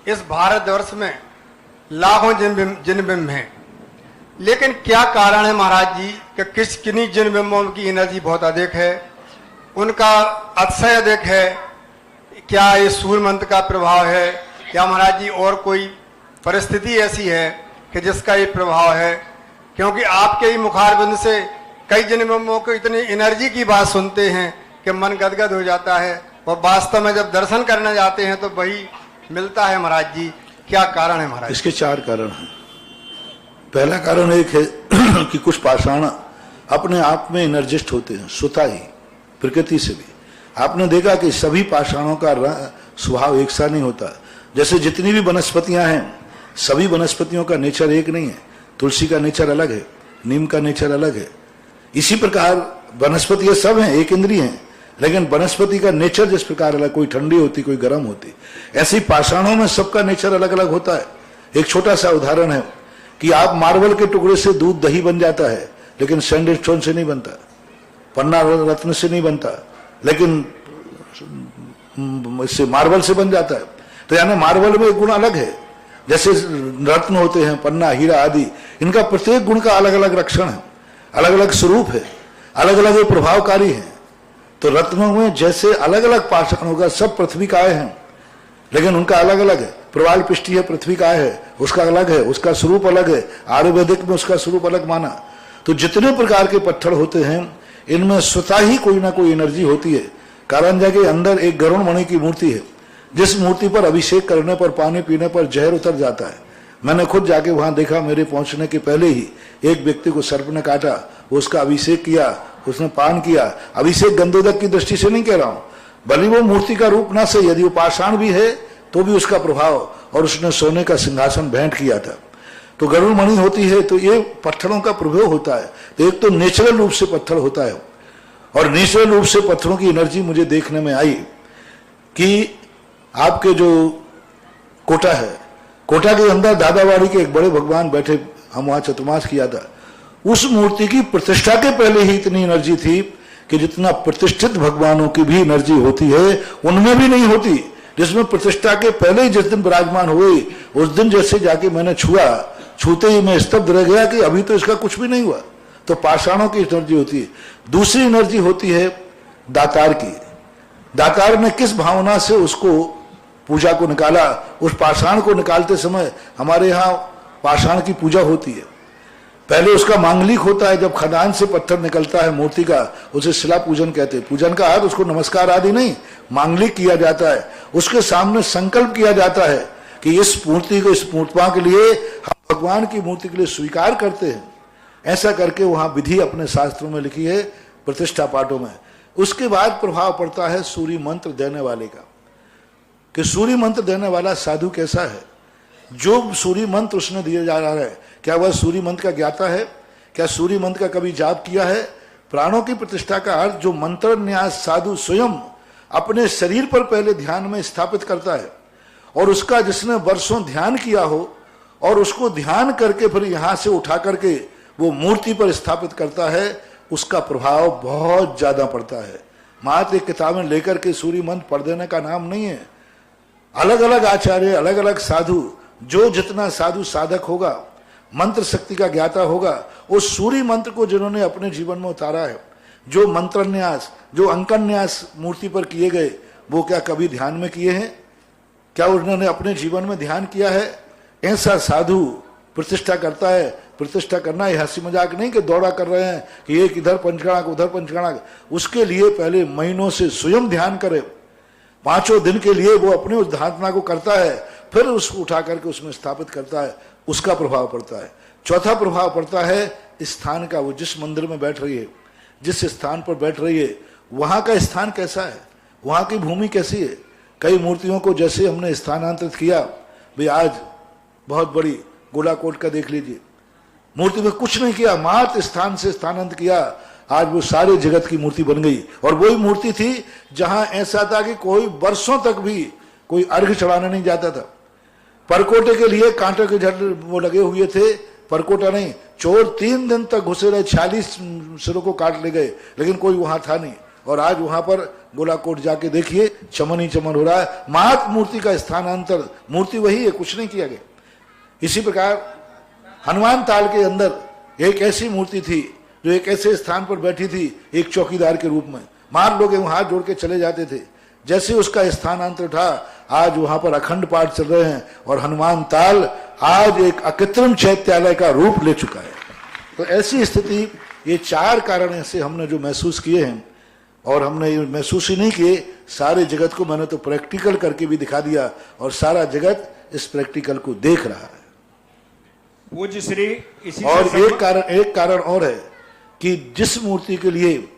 इस भारतवर्ष में लाखों जिन बिंब हैं, लेकिन क्या कारण है महाराज जी कि किन्हीं जिन बिंबों की एनर्जी बहुत अधिक है, उनका अतिशय अधिक है? क्या ये सूर्य मंत्र का प्रभाव है या महाराज जी और कोई परिस्थिति ऐसी है कि जिसका ये प्रभाव है? क्योंकि आपके ही मुखारबिंद से कई जिन बिंबों को इतनी एनर्जी की बात सुनते हैं कि मन गदगद हो जाता है, और वास्तव में जब दर्शन करने जाते हैं तो वही मिलता है। महाराज जी क्या कारण है महाराज? इसके 4 कारण हैं। पहला कारण एक है कि कुछ पाषाण अपने आप में एनर्जिस्ट होते हैं, स्वतः ही, प्रकृति से भी। आपने देखा कि सभी पाषाणों का स्वभाव एक सा नहीं होता। जैसे जितनी भी वनस्पतियां हैं, सभी वनस्पतियों का नेचर एक नहीं है। तुलसी का नेचर अलग है, नीम का नेचर अलग है। इसी प्रकार वनस्पतियां सब हैं, एक इंद्रिय हैं, लेकिन वनस्पति का नेचर जिस प्रकार अलग, कोई ठंडी होती, कोई गर्म होती, ऐसे ही पाषाणों में सबका नेचर अलग अलग होता है। एक छोटा सा उदाहरण है कि आप मार्बल के टुकड़े से दूध दही बन जाता है, लेकिन सैंडस्टोन से नहीं बनता, पन्ना रत्न से नहीं बनता, लेकिन इससे मार्बल से बन जाता है। तो यानी मार्बल में एक गुण अलग है। जैसे रत्न होते हैं, पन्ना, हीरा आदि, इनका प्रत्येक गुण का अलग अलग लक्षण है, अलग अलग स्वरूप है, अलग अलग प्रभावकारी है। तो रत्नों में जैसे अलग अलग पाषाण होगा, सब पृथ्वी काय हैं, लेकिन उनका अलग अलग है। प्रवाल पिष्टी है, पृथ्वी काय है, उसका अलग है, उसका स्वरूप अलग है। आयुर्वेदिक में उसका स्वरूप अलग माना। तो जितने प्रकार के पत्थर होते हैं, इनमें स्वतः ही कोई ना कोई एनर्जी होती है। कारंजा के अंदर एक गरुण मणि की मूर्ति है, जिस मूर्ति पर अभिषेक करने पर, पानी पीने पर जहर उतर जाता है। मैंने खुद जाके वहां देखा, मेरे पहुंचने के पहले ही एक व्यक्ति को सर्प ने काटा, उसका अभिषेक किया, उसने पान किया। अभिषेक गंधोदक की दृष्टि से नहीं कह रहा हूं, भले वो मूर्ति का रूप ना से, यदि वो पाषाण भी है तो भी उसका प्रभाव, और उसने सोने का सिंहासन भेंट किया था। तो गरुड़ मणि होती है, तो ये पत्थरों का प्रभाव होता है। तो एक तो नेचुरल रूप से पत्थर होता है, और नेचुरल रूप से पत्थरों की एनर्जी मुझे देखने में आई कि आपके जो कोटा है, कोटा के अंदर दादावाड़ी के एक बड़े भगवान बैठे, हम वहां चतुर्मास किया था। उस मूर्ति की प्रतिष्ठा के पहले ही इतनी एनर्जी थी कि जितना प्रतिष्ठित भगवानों की भी एनर्जी होती है, उनमें भी नहीं होती। जिसमें प्रतिष्ठा के पहले ही जिस दिन विराजमान हुए, उस दिन जैसे जाके मैंने छुआ, छूते ही मैं स्तब्ध रह गया कि अभी तो इसका कुछ भी नहीं हुआ। तो पाषाणों की एनर्जी होती है। दूसरी एनर्जी होती है दातार की। दातार ने किस भावना से उसको पूजा को निकाला। उस पाषाण को निकालते समय हमारे यहाँ पाषाण की पूजा होती है। पहले उसका मांगलिक होता है, जब खदान से पत्थर निकलता है मूर्ति का, उसे शिला पूजन कहते हैं। पूजन का अर्थ उसको नमस्कार आदि नहीं, मांगलिक किया जाता है। उसके सामने संकल्प किया जाता है कि इस मूर्ति को, इस मूर्तिमा के लिए हम भगवान की मूर्ति के लिए स्वीकार करते हैं। ऐसा करके वहां विधि अपने शास्त्रों में लिखी है, प्रतिष्ठा पाठों में। उसके बाद प्रभाव पड़ता है सूर्य मंत्र देने वाले का, कि सूर्य मंत्र देने वाला साधु कैसा है। जो सूर्य मंत्र उसने दिया जा रहा है, क्या वह सूर्य मंत्र का ज्ञाता है? क्या सूर्य मंत्र का कभी जाप किया है? प्राणों की प्रतिष्ठा का अर्थ जो मंत्र न्यास साधु स्वयं अपने शरीर पर पहले ध्यान में स्थापित करता है, और उसका जिसने वर्षों ध्यान किया हो, और उसको ध्यान करके फिर यहां से उठा करके वो मूर्ति पर स्थापित करता है, उसका प्रभाव बहुत ज्यादा पड़ता है। मात्र एक किताबें लेकर के सूर्य मंत्र पढ़ देने का नाम नहीं है। अलग अलग आचार्य, अलग अलग साधु, जो जितना साधु साधक होगा, मंत्र शक्ति का ज्ञाता होगा, उस सूर्य मंत्र को जिन्होंने अपने जीवन में उतारा है, जो मंत्र न्यास, जो अंकन न्यास मूर्ति पर किए गए, वो क्या कभी ध्यान में किए हैं? क्या उन्होंने अपने जीवन में ध्यान किया है? ऐसा साधु प्रतिष्ठा करता है। प्रतिष्ठा करना ये हंसी मजाक नहीं कि दौड़ा कर रहे हैं कि एक इधर पंचगणक उधर पंचगणक। उसके लिए पहले महीनों से स्वयं ध्यान करे, 5 दिन के लिए वो अपने उस धारणा को करता है, फिर उसको उठा करके उसमें स्थापित करता है, उसका प्रभाव पड़ता है। चौथा प्रभाव पड़ता है स्थान का। वो जिस मंदिर में बैठ रही है, जिस स्थान पर बैठ रही है, वहां का स्थान कैसा है, वहां की भूमि कैसी है। कई मूर्तियों को जैसे हमने स्थानांतरित किया, भाई आज बहुत बड़ी गोलाकोट का देख लीजिए, मूर्ति में कुछ नहीं किया, मात्र स्थान से स्थानांतरित किया, आज वो सारे जगत की मूर्ति बन गई। और वही मूर्ति थी जहां ऐसा था कि कोई वर्षों तक भी कोई अर्घ चढ़ाने नहीं जाता था। परकोटे के लिए कांटे के झड़ वो लगे हुए थे, परकोटा नहीं, चोर 3 दिन तक घुसे रहे, 46 सिरों को काट ले गए, लेकिन कोई वहां था नहीं। और आज वहां पर गोलाकोट जाके देखिए, चमन ही चमन हो रहा है। मात मूर्ति का स्थानांतर, मूर्ति वही है, कुछ नहीं किया गया। इसी प्रकार हनुमान ताल के अंदर एक ऐसी मूर्ति थी जो एक ऐसे स्थान पर बैठी थी, एक चौकीदार के रूप में। मार लोग वहां हाथ जोड़ के चले जाते थे। जैसे उसका स्थानांतर था, आज वहां पर अखंड पाठ चल रहे हैं और हनुमान ताल आज एक अकृत्रिम चैत्यालय का रूप ले चुका है। तो ऐसी स्थिति, ये 4 कारण ऐसे हमने जो महसूस किए हैं, और हमने ये महसूस ही नहीं किए, सारे जगत को मैंने तो प्रैक्टिकल करके भी दिखा दिया, और सारा जगत इस प्रैक्टिकल को देख रहा है। पूज्य श्री इसी और से एक कारण और है कि जिस मूर्ति के लिए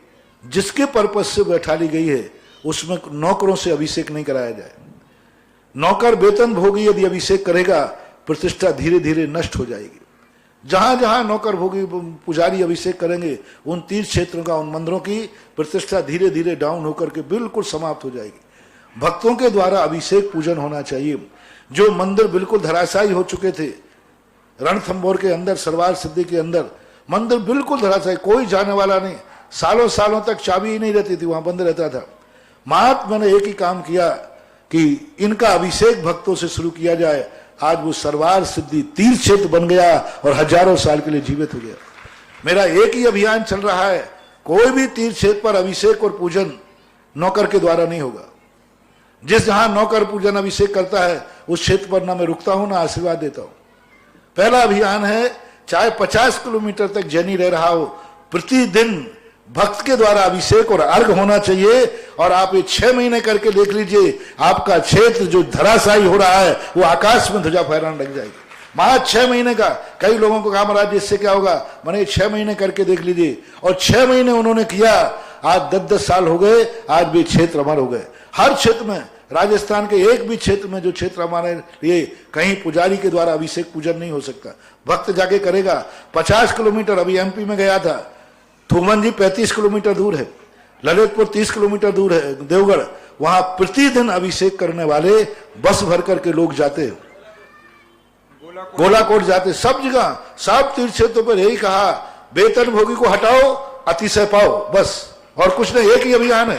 जिसके पर्पज से बैठा ली गई है, उसमें नौकरों से अभिषेक नहीं कराया जाए। नौकर वेतन भोगी यदि अभिषेक करेगा, प्रतिष्ठा धीरे धीरे नष्ट हो जाएगी। जहां जहां नौकर भोगी पुजारी अभिषेक करेंगे, उन तीर्थ क्षेत्रों का, उन मंदिरों की प्रतिष्ठा धीरे धीरे डाउन होकर के बिल्कुल समाप्त हो जाएगी। भक्तों के द्वारा अभिषेक पूजन होना चाहिए। जो मंदिर बिल्कुल धराशायी हो चुके थे, रणथंभौर के अंदर, सरवार सिद्धि के अंदर मंदिर बिल्कुल धराशायी, कोई जाने वाला नहीं, सालों सालों तक चाबी ही नहीं रहती थी, वहां बंद रहता था। मात्र मैंने एक ही काम किया कि इनका अभिषेक भक्तों से शुरू किया जाए। आज वो सरवार सिद्धि तीर्थ क्षेत्र बन गया और हजारों साल के लिए जीवित हो गया। मेरा एक ही अभियान चल रहा है, कोई भी तीर्थ क्षेत्र पर अभिषेक और पूजन नौकर के द्वारा नहीं होगा। जिस जहां नौकर पूजन अभिषेक करता है, उस क्षेत्र पर ना मैं रुकता हूं ना आशीर्वाद देता हूं। पहला अभियान है, चाहे 50 किलोमीटर तक जैनी रह रहा हो, प्रतिदिन भक्त के द्वारा अभिषेक और अर्घ होना चाहिए। और आप ये 6 महीने करके देख लीजिए, आपका क्षेत्र जो धराशायी हो रहा है, वो आकाश में ध्वजा फहराने लग जाएगी। महाराज 6 महीने का, कई लोगों को कहा महाराज इससे क्या होगा, मैंने 6 महीने करके देख लीजिए। और 6 महीने उन्होंने किया, आज 10-10 साल हो गए, आज भी क्षेत्र अमर हो गए। हर क्षेत्र में, राजस्थान के एक भी क्षेत्र में जो क्षेत्र हमारे लिए कहीं पुजारी के द्वारा अभिषेक पूजन नहीं हो सकता, भक्त जाके करेगा। 50 किलोमीटर, अभी एमपी में गया था, थुमन जी 35 किलोमीटर दूर है, ललितपुर 30 किलोमीटर दूर है, देवगढ़, वहां प्रतिदिन अभिषेक करने वाले बस भर करके लोग जाते हैं, गोलाकोट जाते, सब जगह, सब तीर्थ क्षेत्रों पर यही कहा, वेतन भोगी को हटाओ, अतिशय पाओ, बस, और कुछ नहीं। एक ही अभियान है,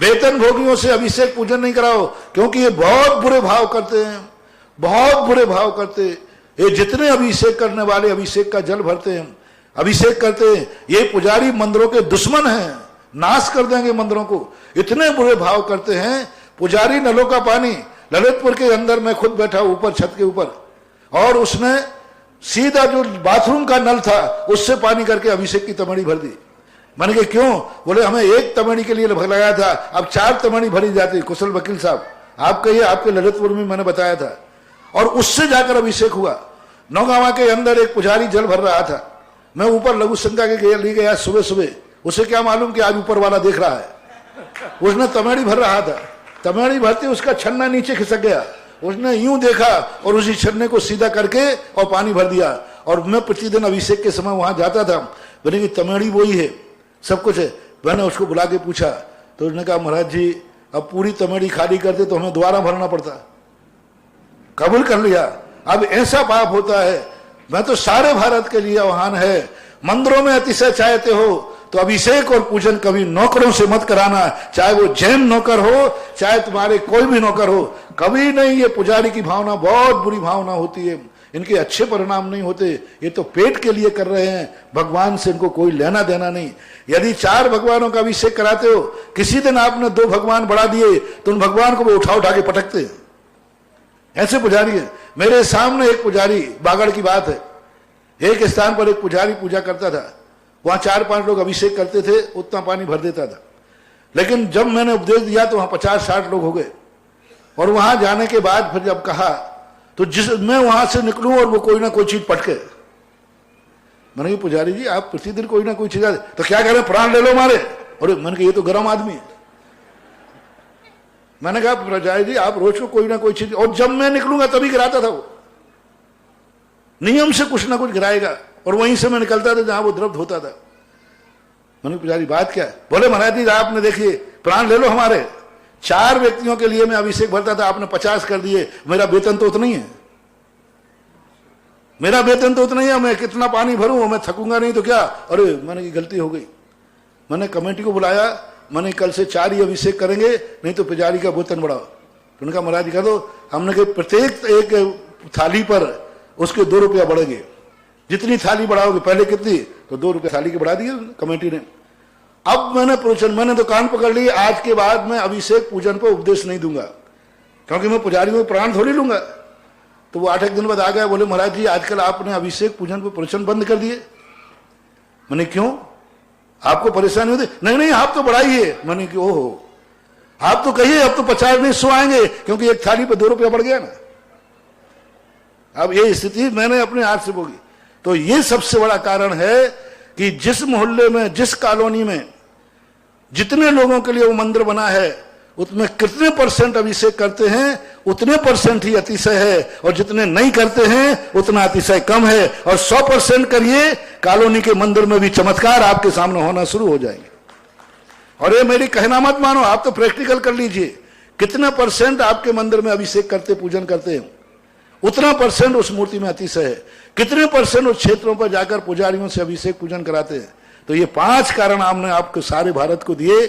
वेतन भोगियों से अभिषेक पूजन नहीं कराओ, क्योंकि ये बहुत बुरे भाव करते हैं, बहुत बुरे भाव करते। ये जितने अभिषेक करने वाले अभिषेक का जल भरते हैं, अभिषेक करते हैं, ये पुजारी मंदिरों के दुश्मन हैं, नाश कर देंगे मंदिरों को, इतने बुरे भाव करते हैं। पुजारी नलों का पानी, ललितपुर के अंदर मैं खुद बैठा ऊपर छत के ऊपर, और उसने सीधा जो बाथरूम का नल था उससे पानी करके अभिषेक की तमड़ी भर दी। मैंने कहा क्यों? बोले हमें एक तमड़ी के लिए लगाया था, अब 4 तमड़ी भरी जाती। कुशल वकील साहब, आप कहिए, आपके ललितपुर में मैंने बताया था, और उससे जाकर अभिषेक हुआ। नौगांवा के अंदर एक पुजारी जल भर रहा था, मैं ऊपर लघु शंका के लिए गया सुबह सुबह, उसे क्या मालूम कि आज ऊपर वाला देख रहा है। उसने तमेड़ी भर रहा था, तमेड़ी भरते उसका छन्ना नीचे खिसक गया, उसने यूं देखा और उसी छन्ने को सीधा करके और पानी भर दिया। और मैं प्रतिदिन अभिषेक के समय वहां जाता था, मैंने की तमेड़ी वही है, सब कुछ है। मैंने उसको बुला के पूछा तो उसने कहा महाराज जी अब पूरी तमेड़ी खाली करते तो हमें दोबारा भरना पड़ता। कबूल कर लिया। अब ऐसा पाप होता है। मैं तो सारे भारत के लिए आह्वान है, मंदिरों में अतिशय चाहते हो तो अभिषेक और पूजन कभी नौकरों से मत कराना, चाहे वो जैन नौकर हो चाहे तुम्हारे कोई भी नौकर हो, कभी नहीं। ये पुजारी की भावना बहुत बुरी भावना होती है, इनके अच्छे परिणाम नहीं होते। ये तो पेट के लिए कर रहे हैं, भगवान से इनको कोई लेना देना नहीं। यदि 4 भगवानों का अभिषेक कराते हो, किसी दिन आपने 2 भगवान बढ़ा दिए तो उन भगवान को वो उठा उठा के पटकते हैं। ऐसे पुजारी है। मेरे सामने एक पुजारी, बागड़ की बात है, एक स्थान पर एक पुजारी पूजा करता था, वहां 4-5 लोग अभिषेक करते थे, उतना पानी भर देता था। लेकिन जब मैंने उपदेश दिया तो वहां 50-60 लोग हो गए। और वहां जाने के बाद फिर जब कहा तो मैं वहां से निकलूं और वो कोई ना कोई चीज पटके। मैंने कहा पुजारी जी आप प्रतिदिन कोई ना कोई चीज, तो क्या कह रहे प्राण ले लो हमारे। और मैंने कहा ये तो गर्म आदमी है। मैंने कहा पुजारी जी आप रोज को कोई ना कोई चीज, और जब मैं निकलूंगा तभी गिराता था वो, नियम से कुछ ना कुछ गिराएगा। और वहीं से मैं निकलता था जहां वो द्रव्य होता था। मैंने पुजारी बात क्या है? बोले महाराज जी आपने देखिए प्राण ले लो हमारे, 4 व्यक्तियों के लिए मैं अभिषेक भरता था, आपने 50 कर दिए, मेरा वेतन तो उतना ही है, मेरा वेतन तो उतना ही है, मैं कितना पानी भरूं, मैं थकूंगा नहीं तो क्या। अरे मैंने की गलती हो गई। मैंने कमेटी को बुलाया, मैंने कल से 4 ही अभिषेक करेंगे, नहीं तो पुजारी का वेतन बढ़ाओ। तो उनका महाराज जी कह दो, हमने कहा प्रत्येक एक थाली पर उसके 2 रुपया बढ़ेंगे, जितनी थाली बढ़ाओगे, पहले कितनी, तो 2 रुपया थाली के बढ़ा दिए कमेटी ने। अब मैंने प्रवचन, मैंने तो कान पकड़ ली, आज के बाद मैं अभिषेक पूजन पर उपदेश नहीं दूंगा, क्योंकि मैं पुजारी को प्राण थोड़ी लूंगा। तो वो 8 दिन बाद आ गया, बोले महाराज जी आजकल आपने अभिषेक पूजन पर प्रवचन बंद कर दिए। मैंने क्यों, आपको परेशानी होती? नहीं नहीं, आप तो बढ़ाइए। मैंने कि ओहो, आप तो कहिए अब तो 50 नहीं 100 आएंगे, क्योंकि एक थाली पर 2 रुपया बढ़ गया ना। अब ये स्थिति मैंने अपने हाथ से भोगी। तो ये सबसे बड़ा कारण है कि जिस मोहल्ले में, जिस कॉलोनी में जितने लोगों के लिए वो मंदिर बना है, उसमें कितने % अभिषेक करते हैं, उतने % ही अतिशय है, और जितने नहीं करते हैं उतना अतिशय कम है। और 100% करिए, कॉलोनी के मंदिर में भी चमत्कार आपके सामने होना शुरू हो जाएंगे। और ये मेरी कहना मत मानो, आप तो प्रैक्टिकल कर लीजिए, कितने % आपके मंदिर में अभिषेक करते, पूजन करते हैं, उतना % उस मूर्ति में अतिशय है। कितने % उस क्षेत्रों पर जाकर पुजारियों से अभिषेक पूजन कराते हैं। तो ये 5 कारण हमने आपको सारे भारत को दिए